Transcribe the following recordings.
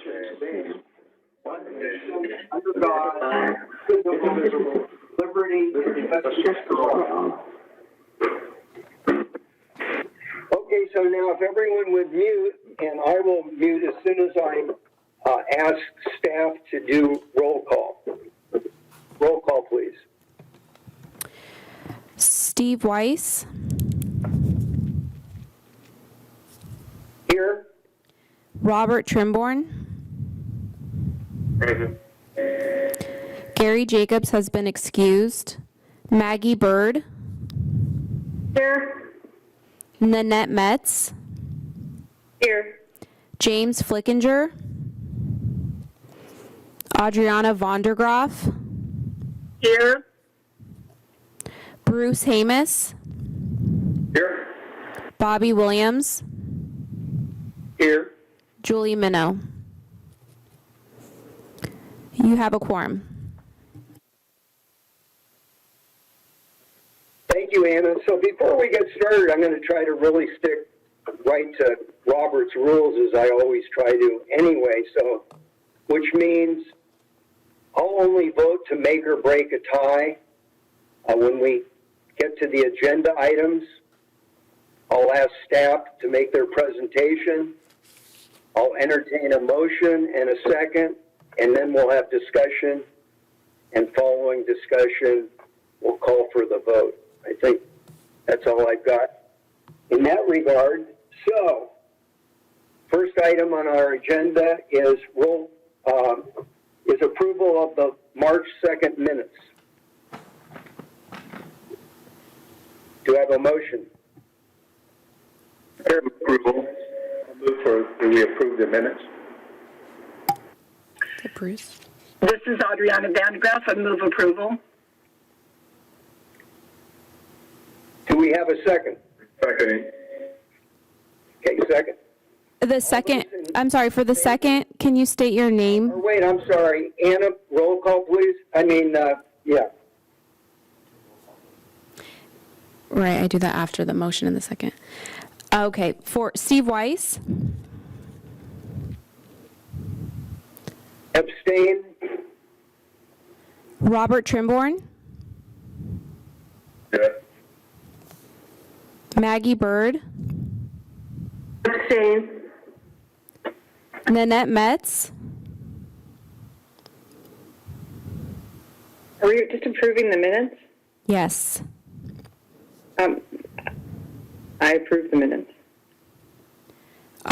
abstain. One nation, under God, indivisible, liberty, and justice for all. Okay, so now if everyone would mute, and I will mute as soon as I ask staff to do roll call. Roll call, please. Steve Weiss. Here. Robert Trimborn. Present. Gary Jacobs has been excused. Maggie Bird. Here. Nanette Metz. Here. James Flickinger. Adriana Vondergraff. Here. Bruce Hamus. Here. Bobby Williams. Here. Julie Minnow. You have a quorum. Thank you, Anna. So before we get started, I'm going to try to really stick right to Robert's rules, as I always try to anyway. So, which means I'll only vote to make or break a tie. When we get to the agenda items, I'll ask staff to make their presentation. I'll entertain a motion and a second, and then we'll have discussion. And following discussion, we'll call for the vote. I think that's all I've got in that regard. So, first item on our agenda is approval of the March 2nd minutes. Do I have a motion? Approval. I'll move for we approve the minutes. Bruce. This is Adriana Vandegraff. I move approval. Do we have a second? Seconding. Okay, second. The second, I'm sorry, for the second, can you state your name? Or wait, I'm sorry. Anna, roll call, please. Yeah. Right, I do that after the motion in the second. Okay, for Steve Weiss. Abstain. Robert Trimborn. Yeah. Maggie Bird. Abstain. Nanette Metz. Are we just approving the minutes? Yes. I approve the minutes.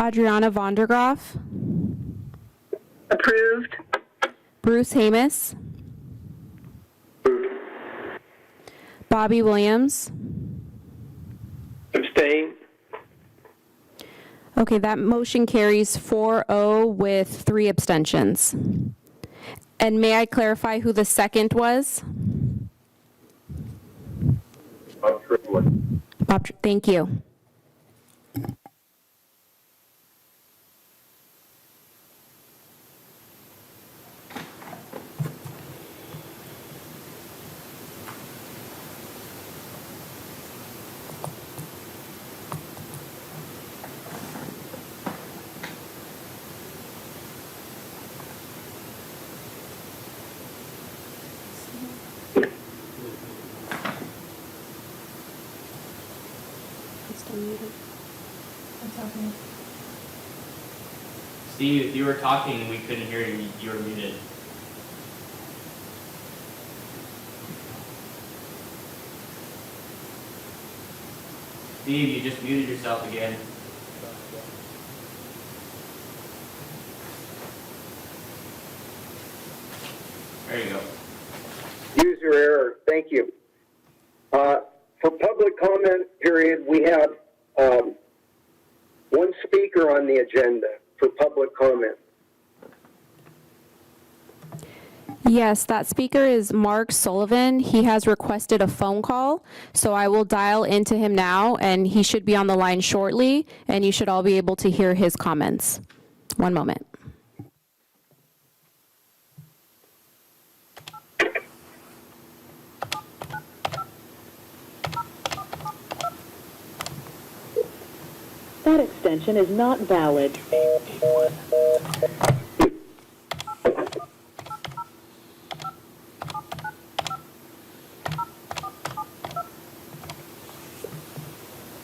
Adriana Vondergraff. Approved. Bruce Hamus. Approved. Bobby Williams. Abstain. Okay, that motion carries 4-0 with 3 abstentions. And may I clarify who the second was? Bob, thank you. Steve, if you were talking, we couldn't hear you. You were muted. Steve, you just muted yourself again. There you go. User error. Thank you. For public comment period, we have one speaker on the agenda for public comment. Yes, that speaker is Mark Sullivan. He has requested a phone call, so I will dial into him now, and he should be on the line shortly, and you should all be able to hear his comments. One moment. That extension is not valid.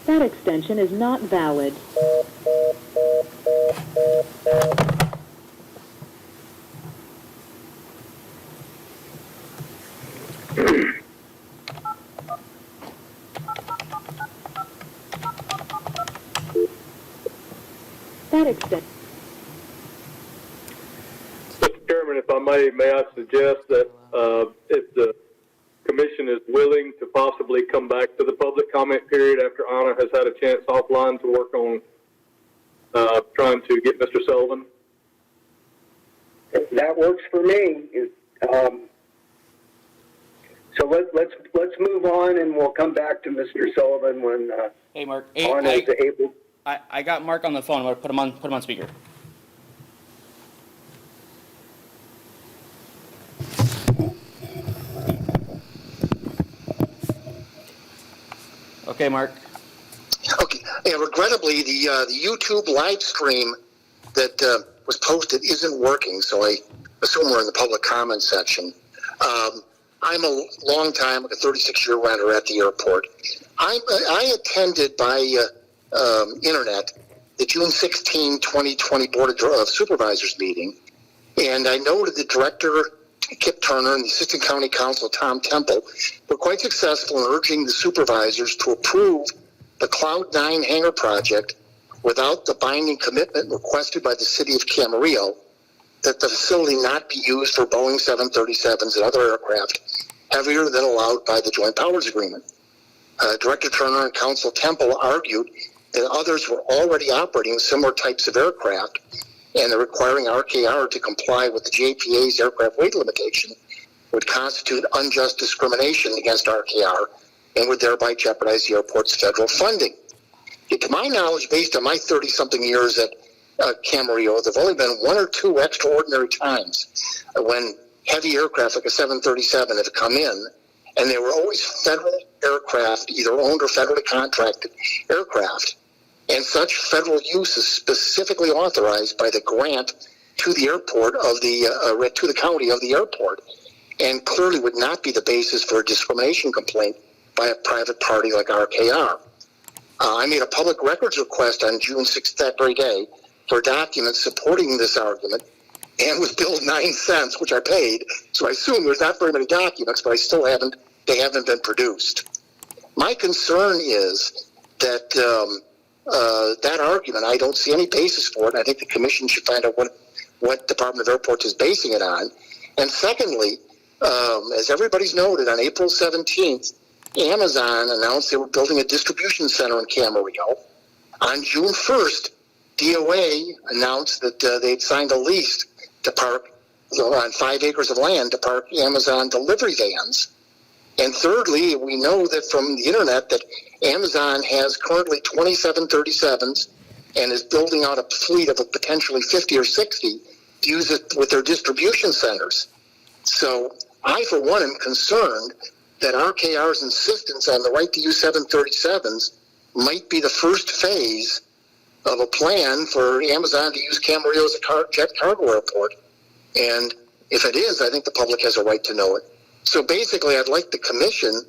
That extension is not valid. That extension. Mr. Chairman, if I may I suggest that if the commission is willing to possibly come back to the public comment period after Anna has had a chance offline to work on trying to get Mr. Sullivan? That works for me. So let's move on, and we'll come back to Mr. Sullivan when Hey, Mark. Anna is able. I got Mark on the phone. I'm going to put him on speaker. Okay, Mark. Okay, and regrettably, the YouTube live stream that was posted isn't working, so I assume we're in the public comment section. I'm a long time, like a 36-year renter at the airport. I attended by internet the June 16, 2020 Board of Supervisors meeting, and I noted the director, Kip Turner, and the Assistant County Counsel, Tom Temple, were quite successful in urging the supervisors to approve the Cloud 9 hangar project without the binding commitment requested by the city of Camarillo that the facility not be used for Boeing 737s and other aircraft heavier than allowed by the Joint Powers Agreement. Director Turner and Counsel Temple argued that others were already operating similar types of aircraft, and the requiring RKR to comply with the JPA's aircraft weight limitation would constitute unjust discrimination against RKR and would thereby jeopardize the airport's federal funding. Yet to my knowledge, based on my 30-something years at Camarillo, there have only been one or two extraordinary times when heavy aircraft like a 737 have come in, and they were always federal aircraft, either owned or federally contracted aircraft. And such federal use is specifically authorized by the grant to the airport of to the county of the airport, and clearly would not be the basis for a discrimination complaint by a private party like RKR. I made a public records request on June 6th, that very day, for documents supporting this argument, and was billed 9 cents, which I paid. So I assume there's not very many documents, but they haven't been produced. My concern is that that argument, I don't see any basis for it. I think the commission should find out what Department of Airports is basing it on. And secondly, as everybody's noted, on April 17th, Amazon announced they were building a distribution center in Camarillo. On June 1st, DOA announced that they'd signed a lease to park on 5 acres of land to park Amazon delivery vans. And thirdly, we know that from the internet that Amazon has currently 27 737s and is building out a fleet of potentially 50 or 60 to use it with their distribution centers. So I, for one, am concerned that RKR's insistence on the right to use 737s might be the first phase of a plan for Amazon to use Camarillo as a jet cargo airport. And if it is, I think the public has a right to know it. So basically, I'd like the commission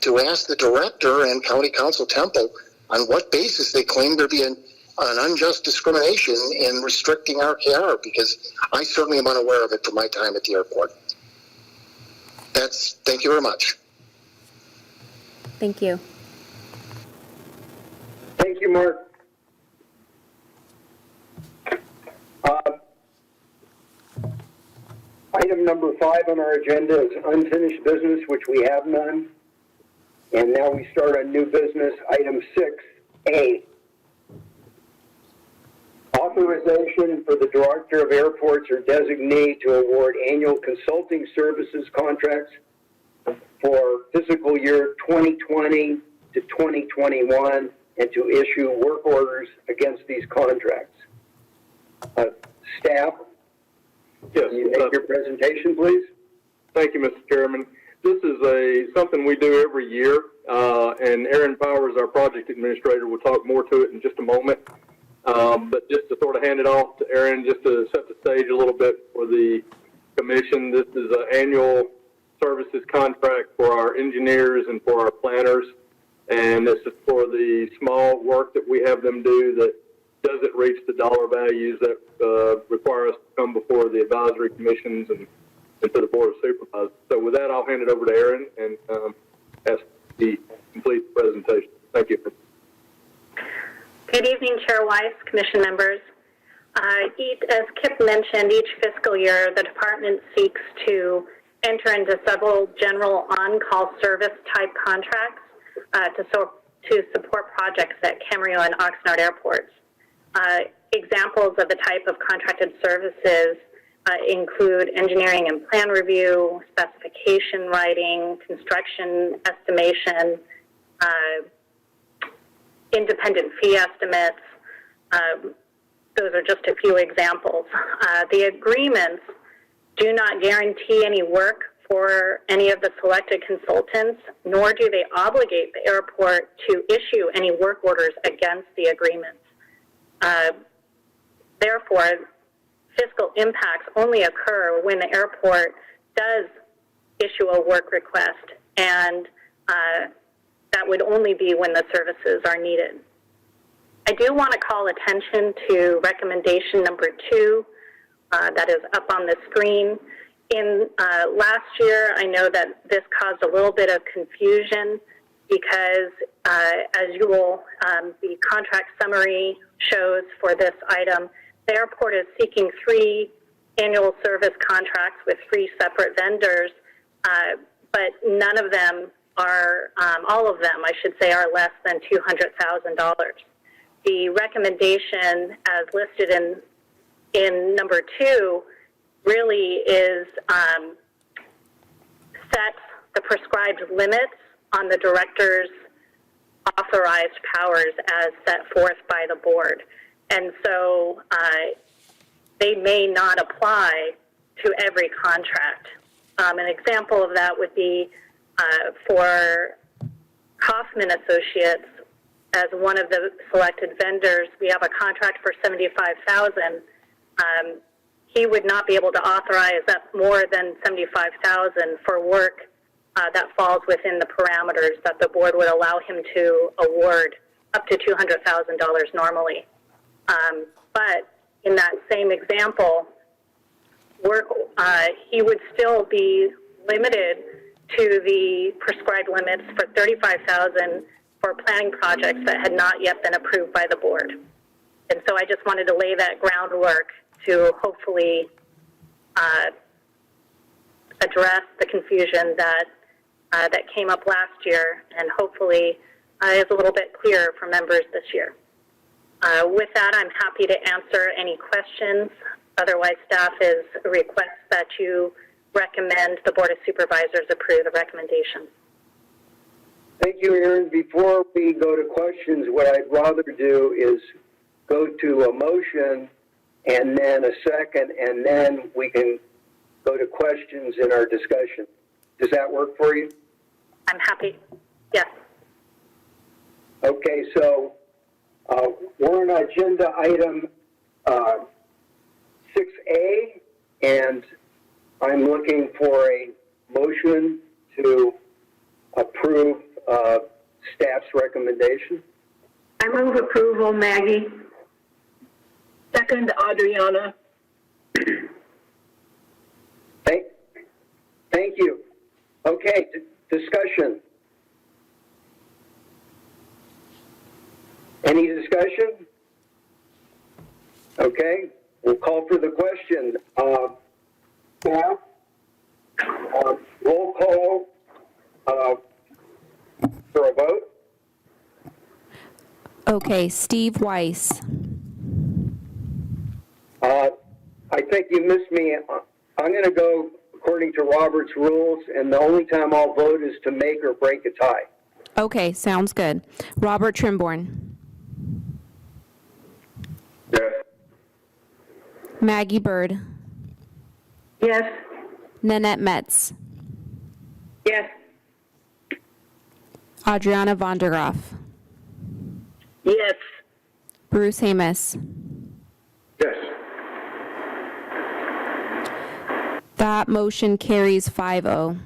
to ask the director and County Counsel Temple on what basis they claim there be an unjust discrimination in restricting RKR, because I certainly am unaware of it from my time at the airport. Thank you very much. Thank you. Thank you, Mark. Item number 5 on our agenda is unfinished business, which we have none. And now we start on new business, item 6A. Authorization for the Director of Airports or designee to award annual consulting services contracts for fiscal year 2020 to 2021 and to issue work orders against these contracts. Staff, Yes. can you make your presentation, please? Thank you, Mr. Chairman. This is something we do every year, and Aaron Powers, our project administrator, will talk more to it in just a moment. But just to sort of hand it off to Aaron, just to set the stage a little bit for the commission, this is an annual services contract for our engineers and for our planners. And this is for the small work that we have them do that doesn't reach the dollar values that require us to come before the advisory commissions and to the Board of Supervisors. So with that, I'll hand it over to Aaron and ask the complete presentation. Thank you. Good evening, Chair Weiss, Commission members. As Kip mentioned, each fiscal year the department seeks to enter into several general on-call service type contracts to support projects at Camarillo and Oxnard airports. Examples of the type of contracted services include engineering and plan review, specification writing, construction estimation, independent fee estimates. Those are just a few examples. The agreements do not guarantee any work for any of the selected consultants, nor do they obligate the airport to issue any work orders against the agreements. Therefore, fiscal impacts only occur when the airport does issue a work request, and that would only be when the services are needed. I do want to call attention to recommendation number 2 that is up on the screen. In last year, I know that this caused a little bit of confusion because, as you will, the contract summary shows for this item, the airport is seeking 3 annual service contracts with 3 separate vendors, but none of them are, all of them, I should say, are less than $200,000. The recommendation as listed in number 2 really is sets the prescribed limits on the director's authorized powers as set forth by the board. And so they may not apply to every contract. An example of that would be for Kaufman Associates, as one of the selected vendors, we have a contract for $75,000. He would not be able to authorize up more than $75,000 for work that falls within the parameters that the board would allow him to award up to $200,000 normally. But in that same example, he would still be limited to the prescribed limits for $35,000 for planning projects that had not yet been approved by the board. And so I just wanted to lay that groundwork to hopefully address the confusion that came up last year, and hopefully is a little bit clearer for members this year. With that, I'm happy to answer any questions. Otherwise, staff is requests that you recommend the Board of Supervisors approve the recommendation. Thank you, Aaron. Before we go to questions, what I'd rather do is go to a motion and then a second, and then we can go to questions in our discussion. Does that work for you? I'm happy. Yes. Okay, so we're on agenda item 6A, and I'm looking for a motion to approve staff's recommendation. I move approval, Maggie. Second, Adriana. Thank you. Okay, discussion. Any discussion? Okay, we'll call for the question. Staff, roll call for a vote. Okay, Steve Weiss. I think you missed me. I'm going to go according to Robert's rules, and the only time I'll vote is to make or break a tie. Okay, sounds good. Robert Trimborn. Yes. Maggie Bird. Yes. Nanette Metz. Yes. Adriana von der Graaf. Yes. Bruce Hamus. Yes. That motion carries 5-0.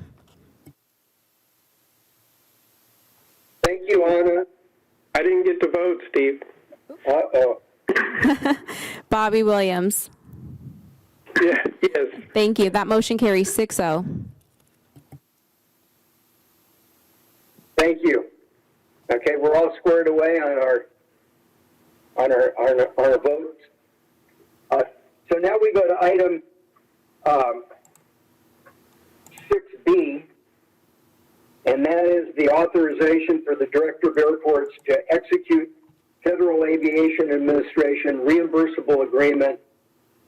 Thank you, Anna. I didn't get to vote, Steve. Uh-oh. Bobby Williams. Yeah, yes. Thank you. That motion carries 6-0. Thank you. Okay, we're all squared away on our votes. So now we go to item 6B, and that is the authorization for the Director of Airports to execute Federal Aviation Administration reimbursable agreement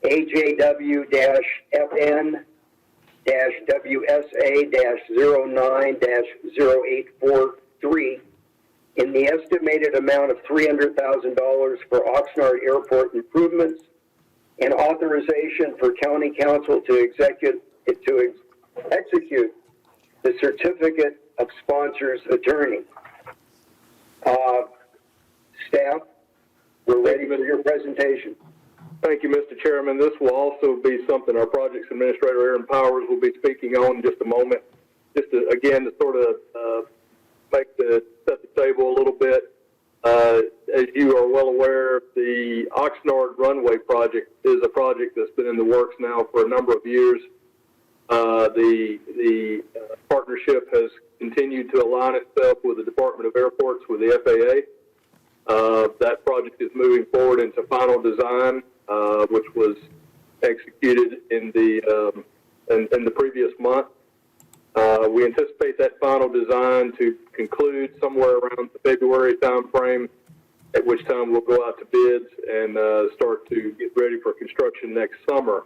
AJW-FN-WSA-09-0843 in the estimated amount of $300,000 for Oxnard Airport improvements and authorization for County Council to execute the Certificate of Sponsors Attorney. Staff, we're ready for your presentation. Thank you, Mr. Chairman. This will also be something our projects administrator, Aaron Powers, will be speaking on in just a moment. Just to, again, to sort of set the table a little bit. As you are well aware, the Oxnard runway project is a project that's been in the works now for a number of years. The partnership has continued to align itself with the Department of Airports, with the FAA. That project is moving forward into final design, which was executed in the previous month. We anticipate that final design to conclude somewhere around the February timeframe, at which time we'll go out to bids and start to get ready for construction next summer.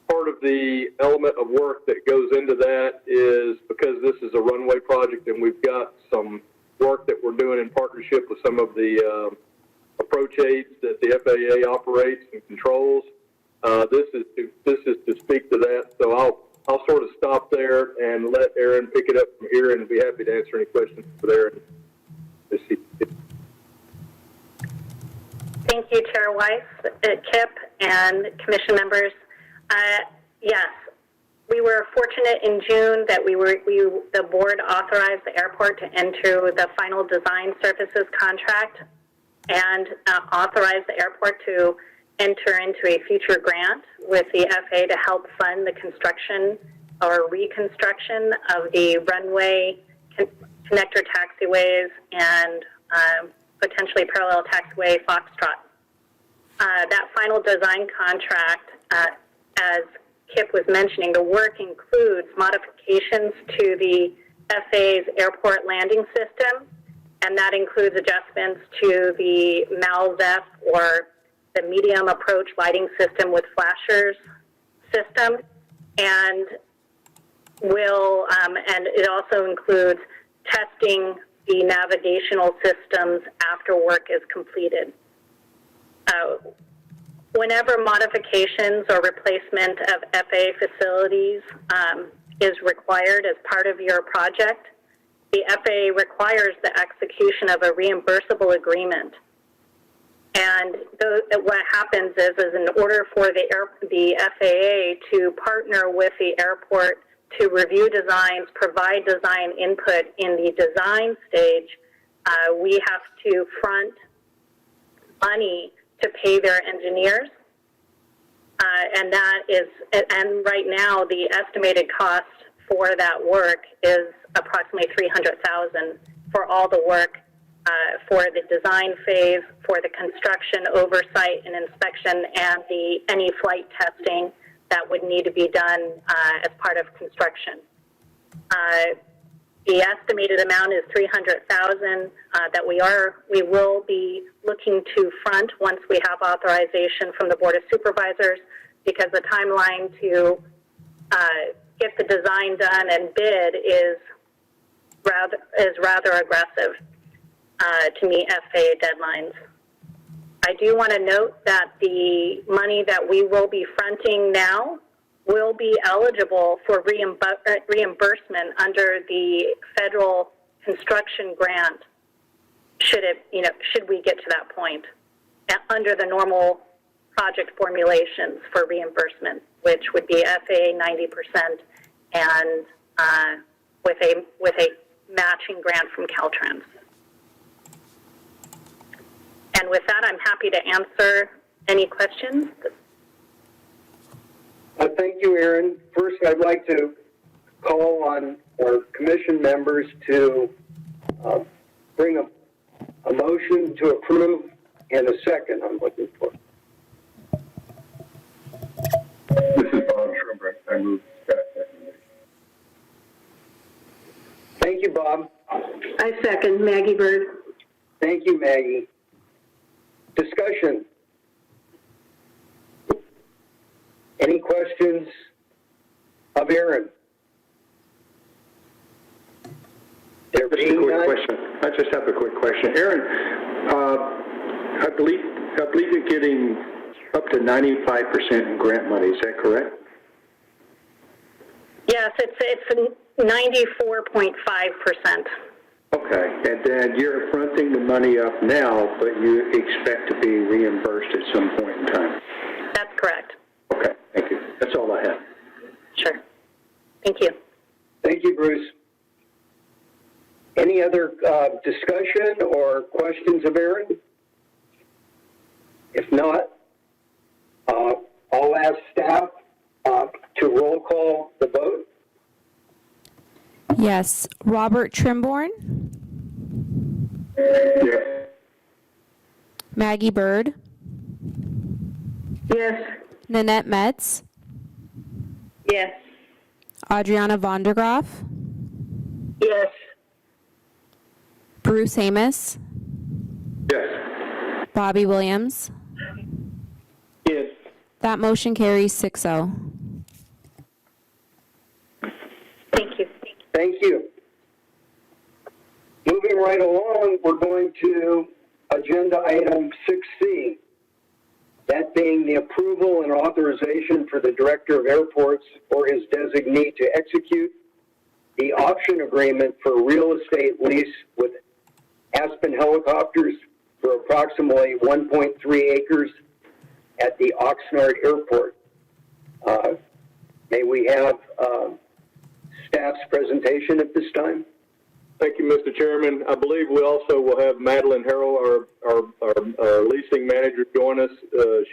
Part of the element of work that goes into that is, because this is a runway project and we've got some work that we're doing in partnership with some of the approach aids that the FAA operates and controls. This is to speak to that. So I'll sort of stop there and let Aaron pick it up from here, and be happy to answer any questions for Aaron. Thank you, Chair Weiss, Kip, and Commission members. Yes, we were fortunate in June that the board authorized the airport to enter the final design services contract and authorized the airport to enter into a future grant with the FAA to help fund the construction or reconstruction of the runway, connector taxiways, and potentially parallel taxiway Foxtrot. That final design contract, as Kip was mentioning, the work includes modifications to the FAA's airport landing system, and that includes adjustments to the MALZEF, or the medium approach lighting system with flashers system, and and it also includes testing the navigational systems after work is completed. Whenever modifications or replacement of FAA facilities is required as part of your project, the FAA requires the execution of a reimbursable agreement. And what happens is in order for the FAA to partner with the airport to review designs, provide design input in the design stage, we have to front money to pay their engineers. And right now the estimated cost for that work is approximately $300,000 for all the work for the design phase, for the construction oversight and inspection, and any flight testing that would need to be done as part of construction. The estimated amount is $300,000 that we will be looking to front once we have authorization from the Board of Supervisors, because the timeline to get the design done and bid is rather aggressive to meet FAA deadlines. I do want to note that the money that we will be fronting now will be eligible for reimbursement under the federal construction grant, should we get to that point, under the normal project formulations for reimbursement, which would be FAA 90% and with a matching grant from Caltrans. And with that, I'm happy to answer any questions. Thank you, Aaron. First, I'd like to call on our commission members to bring a motion to approve and a second I'm looking for. This is Bob Schubert. I move staff recommendation. Thank you, Bob. I second Maggie Bird. Thank you, Maggie. Discussion. Any questions of Aaron? There Just a being quick none? question. I just have a quick question. Aaron, I believe you're getting up to 95% in grant money. Is that correct? Yes, it's 94.5%. Okay. And then you're fronting the money up now, but you expect to be reimbursed at some point in time. That's correct. Okay. Thank you. That's all I have. Sure. Thank you. Thank you, Bruce. Any other discussion or questions of Aaron? If not, I'll ask staff to roll call the vote. Yes, Robert Trimborn, Yes. Maggie Bird, Yes. Nanette Metz, Yes. Adriana Vondergraff, Yes. Bruce Amos, Yes. Bobby Williams. Yes. That motion carries 6-0. Thank you. Thank you. Moving right along, we're going to agenda item 6C. That being the approval and authorization for the Director of Airports or his designee to execute the option agreement for real estate lease with Aspen Helicopters for approximately 1.3 acres at the Oxnard Airport. May we have staff's presentation at this time? Thank you, Mr. Chairman. I believe we also will have Madeline Harrell, our leasing manager, join us.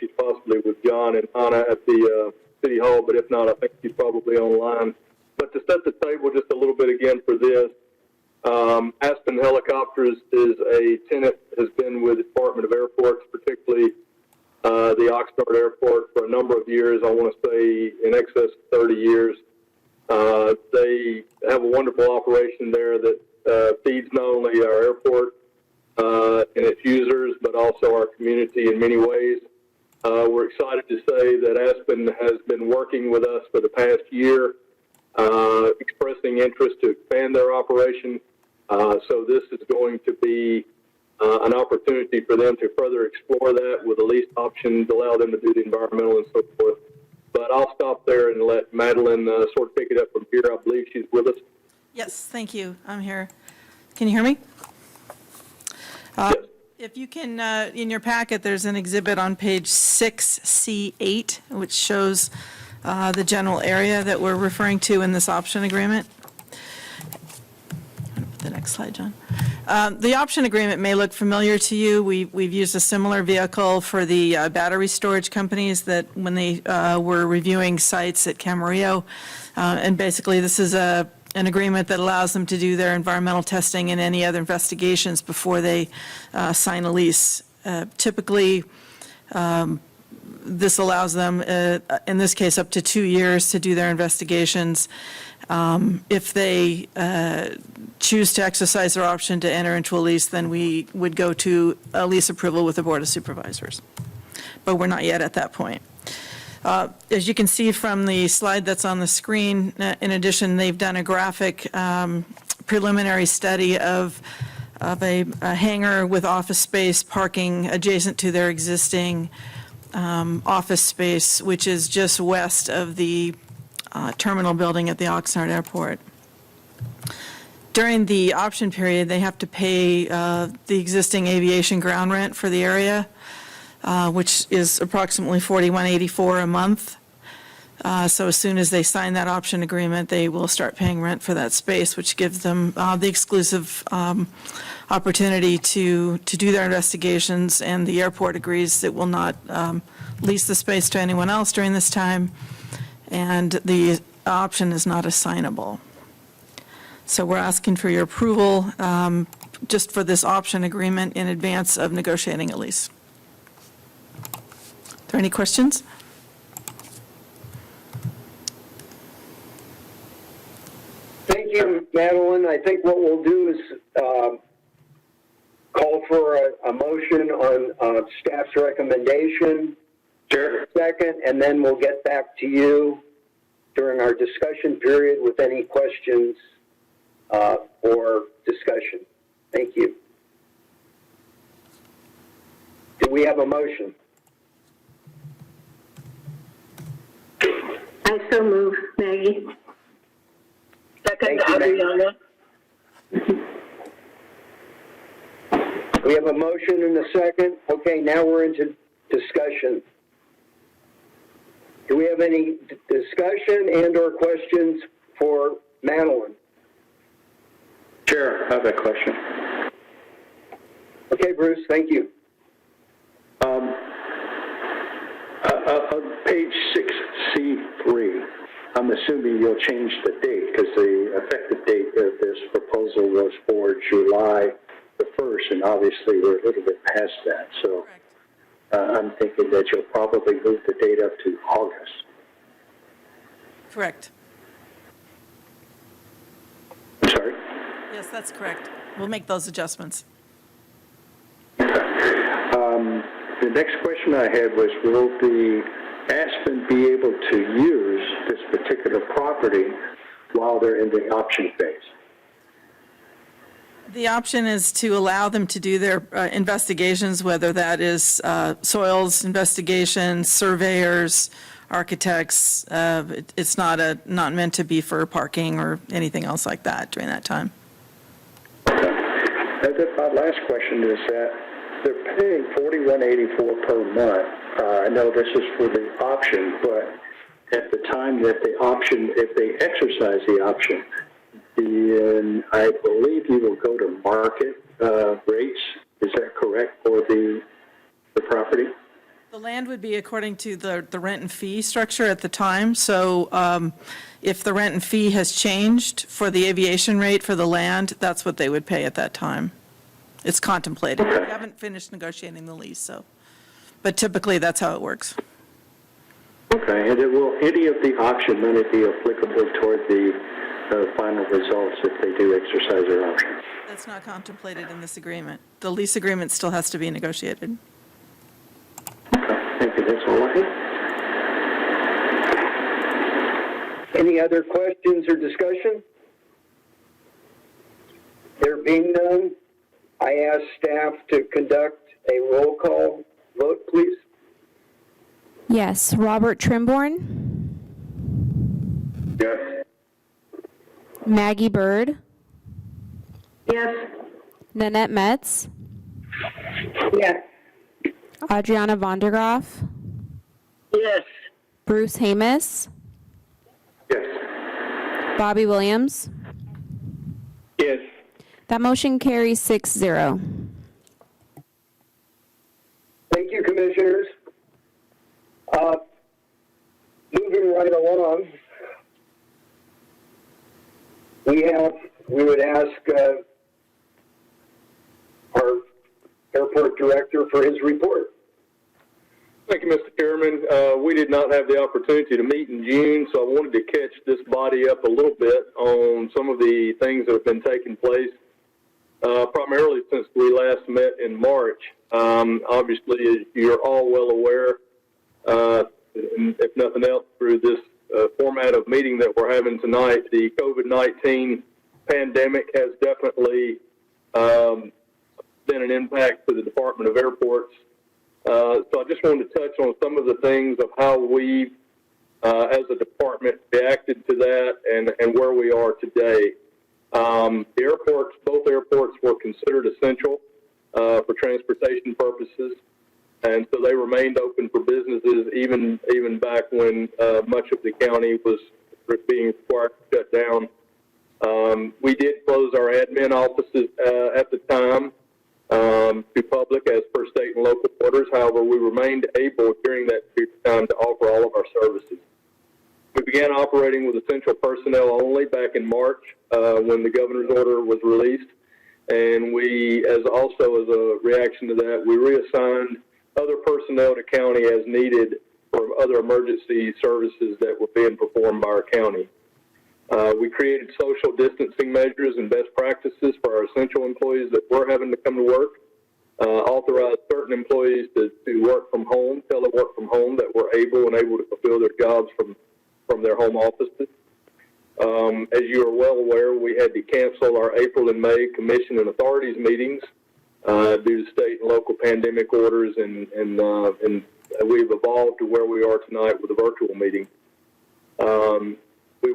She's possibly with John and Anna at the City Hall, but if not, I think she's probably online. But to set the table just a little bit again for this, Aspen Helicopters is a tenant, has been with the Department of Airports, particularly the Oxnard Airport, for a number of years. I want to say in excess of 30 years. They have a wonderful operation there that feeds not only our airport and its users, but also our community in many ways. We're excited to say that Aspen has been working with us for the past year, expressing interest to expand their operation. So this is going to be an opportunity for them to further explore that with a lease option to allow them to do the environmental and so forth. But I'll stop there and let Madeline sort of pick it up from here. I believe she's with us. Yes, thank you. I'm here. Can you hear me? Yes. If you can, in your packet, there's an exhibit on page 6C8, which shows the general area that we're referring to in this option agreement. The next slide, John. The option agreement may look familiar to you. We've used a similar vehicle for the battery storage companies that when they were reviewing sites at Camarillo. And basically, this is an agreement that allows them to do their environmental testing and any other investigations before they sign a lease. Typically, this allows them, in this case, up to 2 years to do their investigations. If they choose to exercise their option to enter into a lease, then we would go to a lease approval with the Board of Supervisors. But we're not yet at that point. As you can see from the slide that's on the screen, in addition, they've done a graphic preliminary study of a hangar with office space parking adjacent to their existing office space, which is just west of the terminal building at the Oxnard Airport. During the option period, they have to pay the existing aviation ground rent for the area, which is approximately $41.84 a month. So as soon as they sign that option agreement, they will start paying rent for that space, which gives them the exclusive opportunity to do their investigations, and the airport agrees it will not lease the space to anyone else during this time, and the option is not assignable. So we're asking for your approval just for this option agreement in advance of negotiating a lease. Are there any questions? Thank you, Madeline. I think what we'll do is call for a motion on staff's recommendation. Sure. Second, and then we'll get back to you during our discussion period with any questions or discussion. Thank you. Do we have a motion? I so move, Maggie. Second, Adriana. We have a motion and a second. Okay, now we're into discussion. Do we have any discussion and or questions for Madeline? Chair, I have a question. Okay, Bruce, thank you. On page 6C3, I'm assuming you'll change the date because the effective date of this proposal was for July the 1st, and obviously we're a little bit past that. So I'm thinking that you'll probably move the date up to August. Correct. I'm sorry? Yes, that's correct. We'll make those adjustments. The next question I had was, will the Aspen be able to use this particular property while they're in the option phase? The option is to allow them to do their investigations, whether that is soils investigations, surveyors, architects. It's not meant to be for parking or anything else like that during that time. My last question is that they're paying $41.84 per month. I know this is for the option, but at the time that the option, if they exercise the option, then I believe you will go to market rates. Is that correct for the property? The land would be according to the rent and fee structure at the time. So if the rent and fee has changed for the aviation rate for the land, that's what they would pay at that time. It's contemplated. Okay. We haven't finished negotiating the lease, so. But typically, that's how it works. Okay, and will any of the option money be applicable toward the final results if they do exercise their option? That's not contemplated in this agreement. The lease agreement still has to be negotiated. Okay, thank you. That's all I have. Any other questions or discussion? There being none, I ask staff to conduct a roll call vote, please. Yes, Robert Trimborn, Yes. Maggie Bird, Yes. Nanette Metz, Yes. Adriana Vondergraff, Yes. Bruce Hamus, Yes. Bobby Williams. Yes. That motion carries 6-0. Thank you, commissioners. Moving right along, we would ask our airport director for his report. Thank you, Mr. Chairman. We did not have the opportunity to meet in June, so I wanted to catch this body up a little bit on some of the things that have been taking place, primarily since we last met in March. Obviously, as you're all well aware, if nothing else, through this format of meeting that we're having tonight, the COVID-19 pandemic has definitely been an impact to the Department of Airports. So I just wanted to touch on some of the things of how we, as a department, reacted to that and where we are today. The airports, both airports were considered essential for transportation purposes. And so they remained open for businesses even back when much of the county was being required to shut down. We did close our admin offices at the time to public as per state and local orders. However, we remained able during that period of time to offer all of our services. We began operating with essential personnel only back in March when the governor's order was released. And we, as a reaction to that, we reassigned other personnel to county as needed for other emergency services that were being performed by our county. We created social distancing measures and best practices for our essential employees that were having to come to work, authorized certain employees to work from home, telework from home, that were able to fulfill their jobs from their home offices. As you are well aware, we had to cancel our April and May commission and authorities meetings due to state and local pandemic orders, and we've evolved to where we are tonight with a virtual meeting. We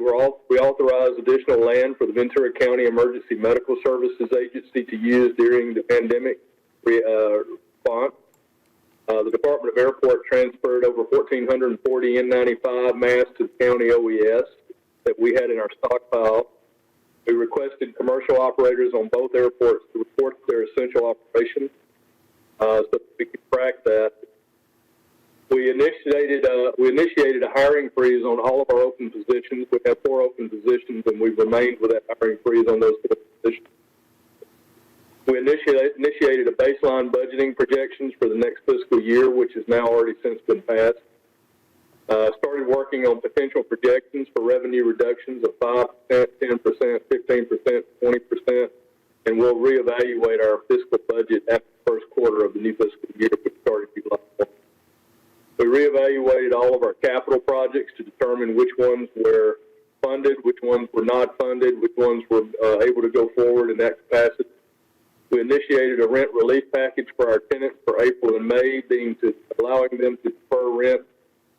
authorized additional land for the Ventura County Emergency Medical Services Agency to use during the pandemic response. The Department of Airport transferred over 1,440 N95 masks to the county OES that we had in our stockpile. We requested commercial operators on both airports to report their essential operations so that we could track that. We initiated a hiring freeze on all of our open positions. We have 4 open positions, and we've remained with that hiring freeze on those 4 positions. We initiated a baseline budgeting projections for the next fiscal year, which has now already since been passed. Started working on potential projections for revenue reductions of 5%, 10%, 15%, 20%, and we'll reevaluate our fiscal budget after the first quarter of the new fiscal year, which started July 1. We reevaluated all of our capital projects to determine which ones were funded, which ones were not funded, which ones were able to go forward in that capacity. We initiated a rent relief package for our tenants for April and May, allowing them to defer rent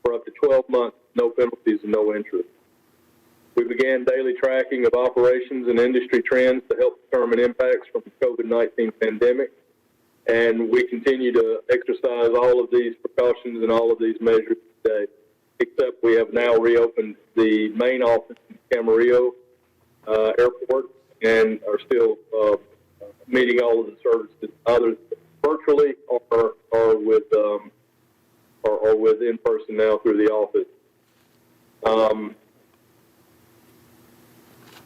for up to 12 months, no penalties and no interest. We began daily tracking of operations and industry trends to help determine impacts from the COVID-19 pandemic. And we continue to exercise all of these precautions and all of these measures today, except we have now reopened the main office in Camarillo Airport and are still meeting all of the services, either virtually or with in person now through the office.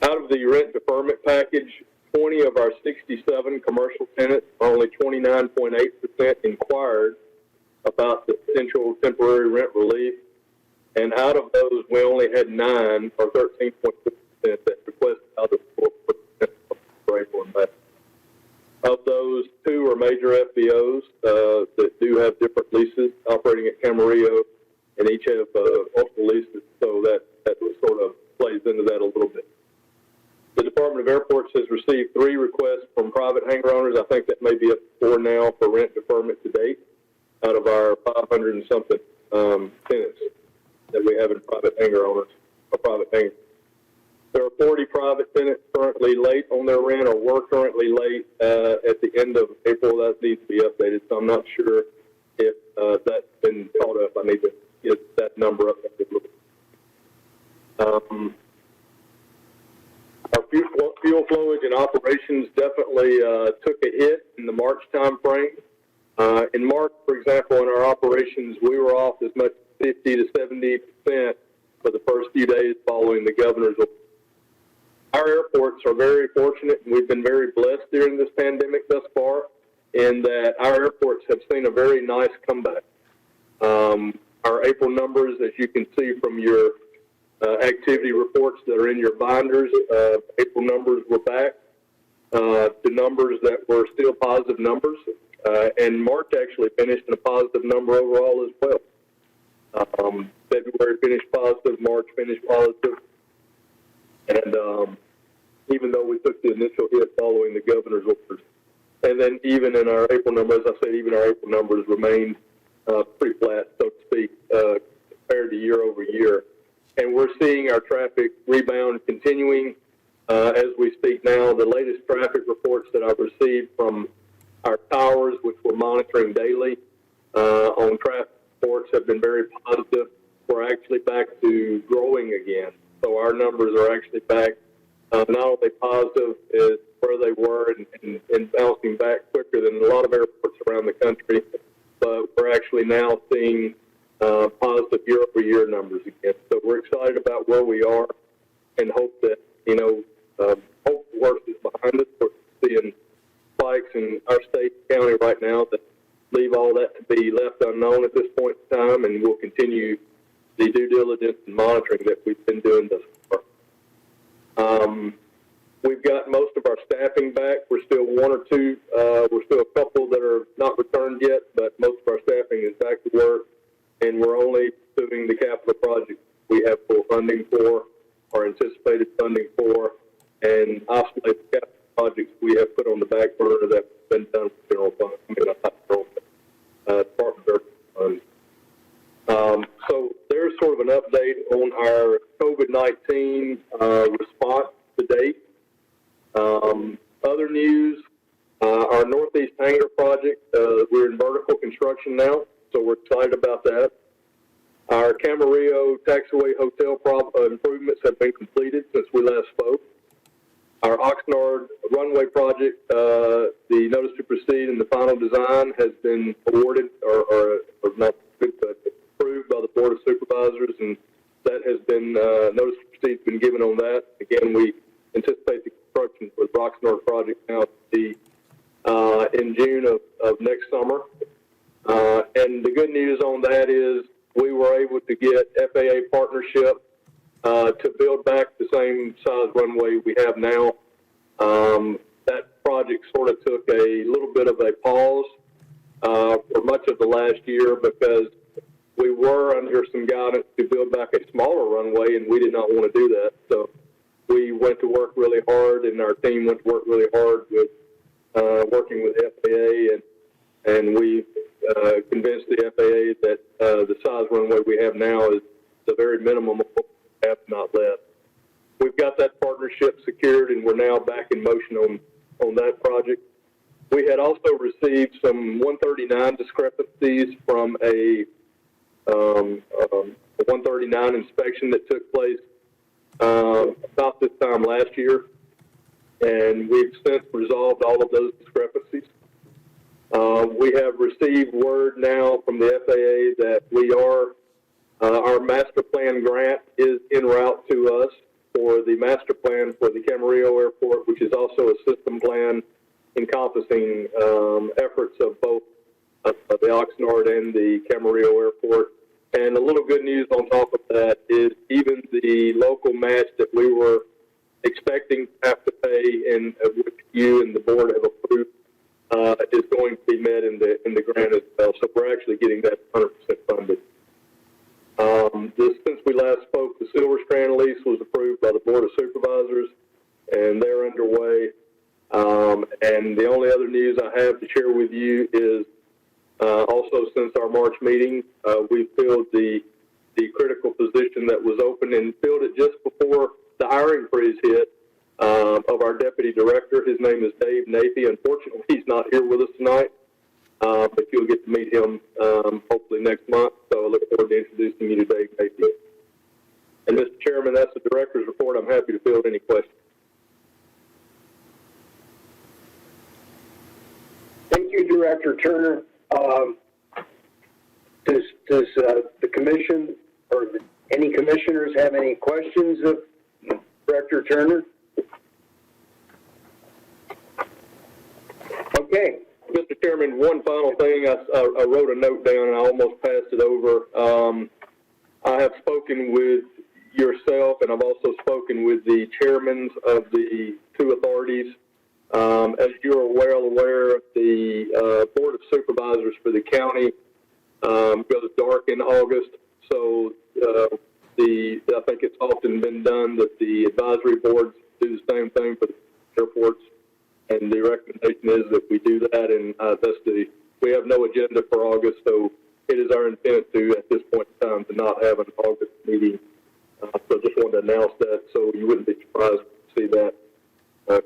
Out of the rent deferment package, 20 of our 67 commercial tenants, only 29.8% inquired about the potential temporary rent relief. And out of those, we only had 9 or 13.6% that requested out of 4% for April and May. Of those, 2 are major FBOs that do have different leases operating at Camarillo, and each have multiple leases, so that sort of plays into that a little bit. The Department of Airports has received 3 requests from private hangar owners. I think that may be up to 4 now for rent deferment to date out of our 500 and something tenants that we have in private hangar owners or private hangars. There are 40 private tenants currently late on their rent or were currently late at the end of April. That needs to be updated, so I'm not sure if that's been caught up. I need to get that number up. Our fuel flowage and operations definitely took a hit in the March time frame. In March, for example, in our operations, we were off as much as 50 to 70% for the first few days following the governor's order. Our airports are very fortunate, and we've been very blessed during this pandemic thus far, in that our airports have seen a very nice comeback. Our April numbers, as you can see from your activity reports that are in your binders, April numbers were back to numbers that were still positive numbers, and March actually finished in a positive number overall as well. February finished positive, March finished positive, and even though we took the initial hit following the governor's orders. And then even in our April numbers, as I said, even our April numbers remained pretty flat, so to speak, compared to year over year. And we're seeing our traffic rebound continuing as we speak now. The latest traffic reports that I've received from our towers, which we're monitoring daily, on traffic reports have been very positive. We're actually back to growing again. So our numbers are actually back, not only positive as where they were and bouncing back quicker than a lot of airports around the country, but we're actually now seeing positive year-over-year numbers again. So we're excited about where we are and hope that, hope the worst is behind us. We're seeing spikes in our state and county right now that leave all that to be left unknown at this point in time, and we'll continue the due diligence and monitoring that we've been doing thus far. We've got most of our staffing back. We're still one or two. We're still a couple that are not returned yet, but most of our staffing is back to work, and we're only pursuing the capital projects we have full funding for, or anticipated funding for, and isolate the capital projects we have put on the back burner that's been done with general fund. Department of Funds. So there's sort of an update on our COVID-19 response to date. Other news, our Northeast Hangar project, we're in vertical construction now, so we're excited about that. Our Camarillo Taxiway Hotel improvements have been completed since we last spoke. Our Oxnard runway project, the notice to proceed and the final design has been awarded, or not approved by the Board of Supervisors, and that has been, notice to proceed has been given on that. Again, we anticipate the construction for the Oxnard project now to be in June of next summer. And the good news on that is we were able to get FAA partnership to build back the same size runway we have now. That project sort of took a little bit of a pause for much of the last year because we were under some guidance to build back a smaller runway, and we did not want to do that. So we went to work really hard, and our team went to work really hard with working with the FAA, and we convinced the FAA that the size runway we have now is the very minimum of what we have, not less. We've got that partnership secured, and we're now back in motion on that project. We had also received some 139 discrepancies from a 139 inspection that took place about this time last year, and we've since resolved all of those discrepancies. We have received word now from the FAA that we are, our master plan grant is en route to us for the master plan for the Camarillo Airport, which is also a system plan encompassing efforts of both the Oxnard and the Camarillo Airport. And a little good news on top of that is even the local match that we were expecting to have to pay, and which you and the board have approved, is going to be met in the grant as well. So we're actually getting that 100% funded. Since we last spoke, the Silver Strand lease was approved by the Board of Supervisors, and they're underway. And the only other news I have to share with you is also since our March meeting, we filled the critical position that was open and filled it just before the hiring freeze hit of our deputy director. His name is Dave Napey. Unfortunately, he's not here with us tonight, but you'll get to meet him hopefully next month. So I look forward to introducing you to Dave Napey. And Mr. Chairman, that's the director's report. I'm happy to field any questions. Thank you, Director Turner. Does the commission or any commissioners have any questions of Director Turner? Okay. Mr. Chairman, one final thing. I wrote a note down and I almost passed it over. I have spoken with yourself, and I've also spoken with the chairmen of the two authorities. As you're well aware, the Board of Supervisors for the county goes dark in August. So I think it's often been done that the advisory boards do the same thing for the airports. And the recommendation is that we do that, and we have no agenda for August, so it is our intent to, at this point in time, to not have an August meeting. So just wanted to announce that so you wouldn't be surprised to see that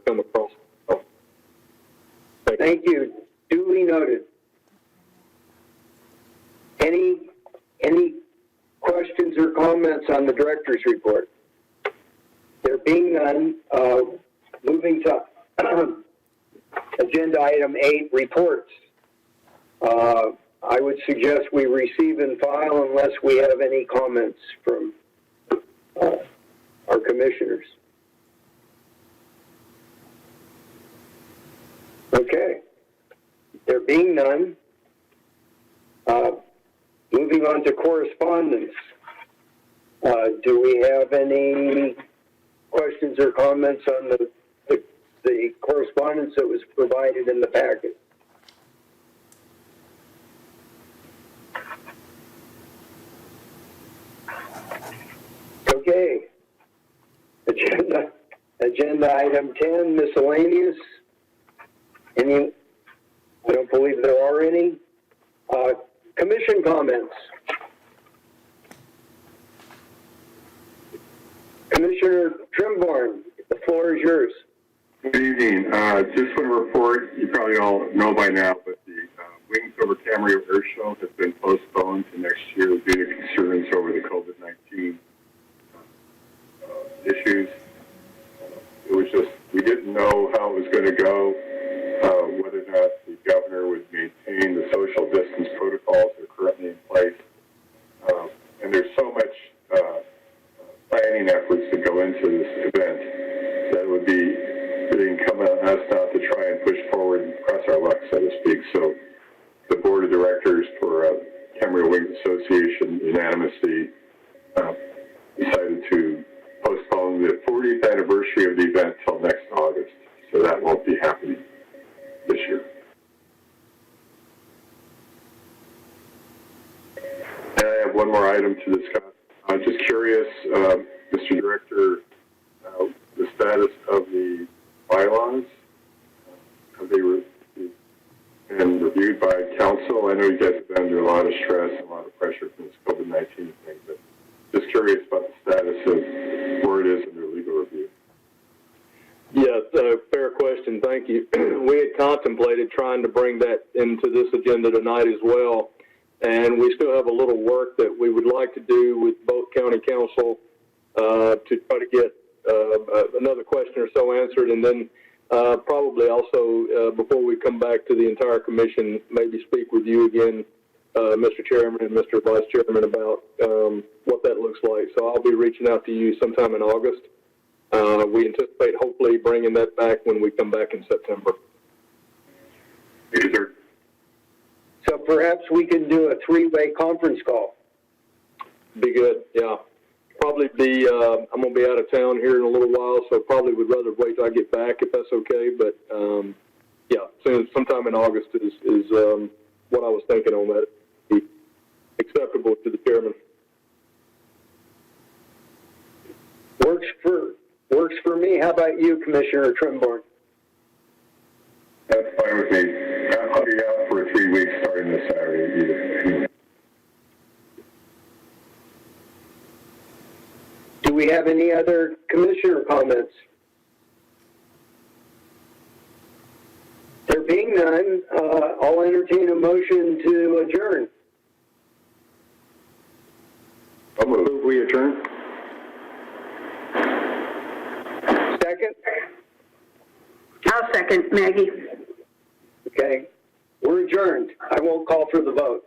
come across. Thank you. Duly noted. Any questions or comments on the director's report? There being none, moving to agenda item 8, reports. I would suggest we receive and file unless we have any comments from our commissioners. Okay. There being none, moving on to correspondence. Do we have any questions or comments on the correspondence that was provided in the packet? Okay. Agenda item 10, miscellaneous. I don't believe there are any. Commission comments. Commissioner Trimborn, the floor is yours. Good evening. Just want to report, you probably all know by now, but the Wings Over Camarillo Air Show has been postponed to next year due to concerns over the COVID-19 issues. It was just, we didn't know how it was going to go, whether or not the governor would maintain the social distance protocols that are currently in place. And there's so much planning efforts that go into this event that it would be really incumbent on us not to try and push forward and press our luck, so to speak. So the board of directors for Camarillo Wings Association unanimously decided to postpone the 40th anniversary of the event till next August. So that won't be happening this year. And I have one more item to discuss. I'm just curious, Mr. Director, the status of the bylaws. Have they been reviewed by council? I know you guys have been under a lot of stress and a lot of pressure from this COVID-19 thing, but just curious about the status of where it is in their legal review. Yes, fair question. Thank you. We had contemplated trying to bring that into this agenda tonight as well, and we still have a little work that we would like to do with both county council to try to get another question or so answered, and then probably also before we come back to the entire commission, maybe speak with you again, Mr. Chairman and Mr. Vice Chairman, about what that looks like. So I'll be reaching out to you sometime in August. We anticipate hopefully bringing that back when we come back in September. Yes, sir. So perhaps we can do a three-way conference call. Be good, yeah. Probably be, I'm going to be out of town here in a little while, so probably would rather wait till I get back if that's okay. But, yeah, sometime in August is what I was thinking on that. Be acceptable to the chairman. Works for me. How about you, Commissioner Trimborn? That's fine with me. I'll be out for 3 weeks starting this Saturday. Do we have any other commissioner comments? There being none, I'll entertain a motion to adjourn. I'll move. We adjourn. Second? I'll second, Maggie. Okay. We're adjourned. I won't call for the vote.